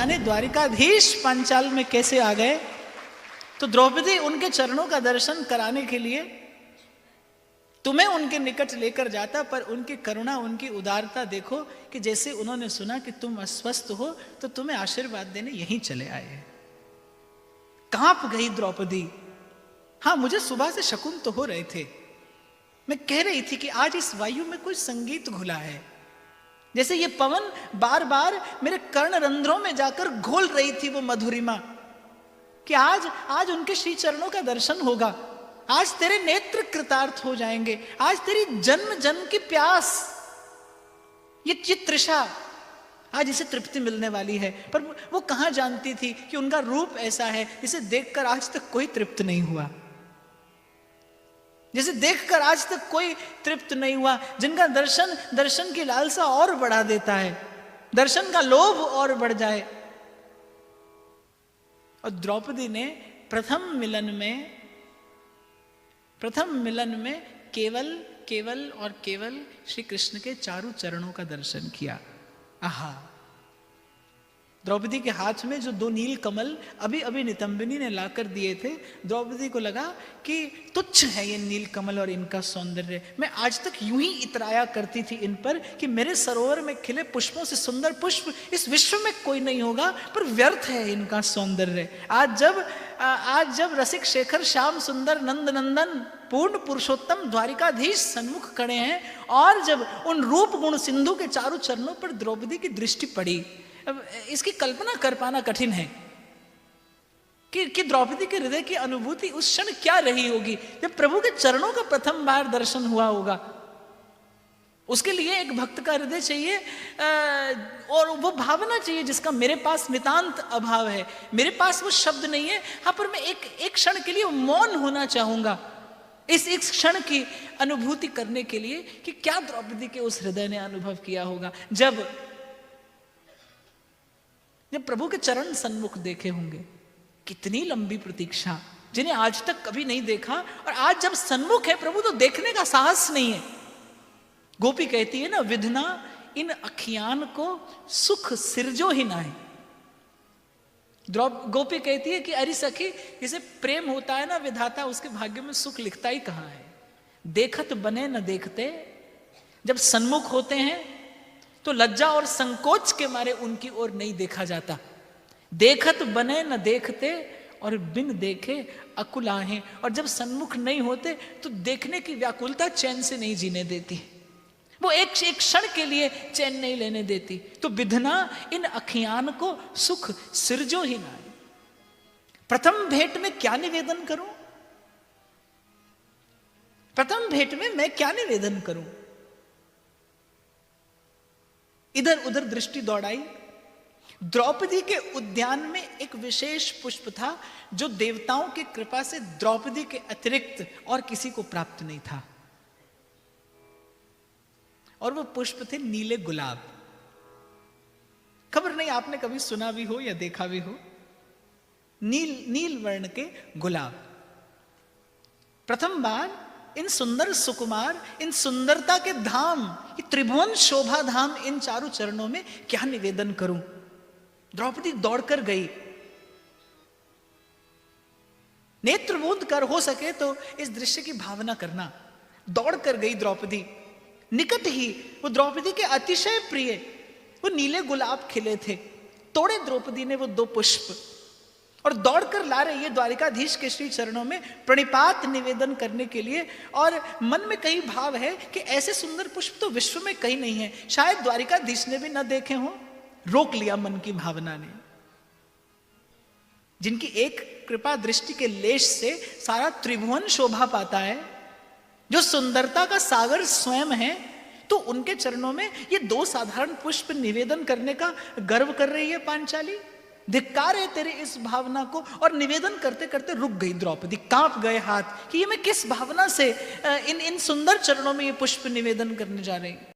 जाने द्वारिकाधीश पांचाल में कैसे आ गए। तो द्रौपदी उनके चरणों का दर्शन कराने के लिए तुम्हें उनके निकट लेकर जाता, पर उनकी करुणा, उनकी उदारता देखो कि जैसे उन्होंने सुना कि तुम अस्वस्थ हो तो तुम्हें आशीर्वाद देने यहीं चले आए। कांप गई द्रौपदी। हाँ, मुझे सुबह से शकुन तो हो रहे थे, मैं कह रही थी कि आज इस वायु में कोई संगीत घुला है, जैसे ये पवन बार बार मेरे कर्ण रंध्रों में जाकर घोल रही थी वो मधुरिमा, कि आज उनके श्री चरणों का दर्शन होगा, आज तेरे नेत्र कृतार्थ हो जाएंगे, आज तेरी जन्म जन्म की प्यास, ये तृषा आज इसे तृप्ति मिलने वाली है। पर वो कहां जानती थी कि उनका रूप ऐसा है जिसे देखकर आज तक कोई तृप्त नहीं हुआ, जिसे देखकर आज तक कोई तृप्त नहीं हुआ, जिनका दर्शन की लालसा और बढ़ा देता है, दर्शन का लोभ और बढ़ जाए। और द्रौपदी ने प्रथम मिलन में केवल और केवल श्री कृष्ण के चारों चरणों का दर्शन किया। आहा, द्रौपदी के हाथ में जो 2 नील कमल अभी नितंबिनी ने लाकर दिए थे, द्रौपदी को लगा कि तुच्छ है ये नील कमल और इनका सौंदर्य, मैं आज तक यूं ही इतराया करती थी इन पर कि मेरे सरोवर में खिले पुष्पों से सुंदर पुष्प इस विश्व में कोई नहीं होगा, पर व्यर्थ है इनका सौंदर्य। आज जब रसिक शेखर श्याम सुंदर नंद नंदन पूर्ण पुरुषोत्तम द्वारिकाधीश सन्मुख खड़े हैं, और जब उन रूप गुण सिंधु के चारों चरणों पर द्रौपदी की दृष्टि पड़ी, अब इसकी कल्पना कर पाना कठिन है कि द्रौपदी के हृदय की अनुभूति उस क्षण क्या रही होगी जब प्रभु के चरणों का प्रथम बार दर्शन हुआ होगा। उसके लिए एक भक्त का हृदय चाहिए और वो भावना चाहिए जिसका मेरे पास नितांत अभाव है, मेरे पास वो शब्द नहीं है। हाँ, पर मैं एक क्षण के लिए मौन होना चाहूंगा इस क्षण की अनुभूति करने के लिए कि क्या द्रौपदी के उस हृदय ने अनुभव किया होगा जब प्रभु के चरण सन्मुख देखे होंगे। कितनी लंबी प्रतीक्षा, जिन्हें आज तक कभी नहीं देखा, और आज जब सन्मुख है प्रभु तो देखने का साहस नहीं है। गोपी कहती है ना, विधना इन अखियान को सुख सिरजो ही ना है। गोपी कहती है कि अरे सखी, जिसे प्रेम होता है ना विधाता, उसके भाग्य में सुख लिखता ही कहां है। देखत बने न देखते, जब सन्मुख होते हैं तो लज्जा और संकोच के मारे उनकी ओर नहीं देखा जाता। देखत बने न देखते और बिन देखे अकुलाहें, और जब सन्मुख नहीं होते तो देखने की व्याकुलता चैन से नहीं जीने देती, वो एक क्षण के लिए चैन नहीं लेने देती। तो विधना इन अखियान को सुख सिरजो ही ना। प्रथम भेंट में क्या निवेदन करूं, प्रथम भेंट में मैं क्या निवेदन करूं। इधर उधर दृष्टि दौड़ाई। द्रौपदी के उद्यान में एक विशेष पुष्प था जो देवताओं की कृपा से द्रौपदी के अतिरिक्त और किसी को प्राप्त नहीं था, और वो पुष्प थे नीले गुलाब। खबर नहीं आपने कभी सुना भी हो या देखा भी हो, नील वर्ण के गुलाब। प्रथम बार इन सुंदर सुकुमार, इन सुंदरता के धाम, ये त्रिभुवन शोभा धाम, इन चारों चरणों में क्या निवेदन करूं। द्रौपदी दौड़कर गई। नेत्र मूंद कर हो सके तो इस दृश्य की भावना करना। दौड़कर गई द्रौपदी। निकट ही वो द्रौपदी के अतिशय प्रिय वो नीले गुलाब खिले थे। तोड़े द्रौपदी ने वो 2 पुष्प और दौड़कर ला रही है द्वारिकाधीश के श्री चरणों में प्रणिपात निवेदन करने के लिए। और मन में कई भाव है कि ऐसे सुंदर पुष्प तो विश्व में कहीं नहीं है, शायद द्वारिकाधीश ने भी न देखे हों। रोक लिया मन की भावना ने। जिनकी एक कृपा दृष्टि के लेश से सारा त्रिभुवन शोभा पाता है, जो सुंदरता का सागर स्वयं है, तो उनके चरणों में ये 2 साधारण पुष्प निवेदन करने का गर्व कर रही है पांचाली। धिक्कार है तेरे इस भावना को। और निवेदन करते करते रुक गई द्रौपदी, कांप गए हाथ कि ये मैं किस भावना से इन सुंदर चरणों में ये पुष्प निवेदन करने जा रही हूं।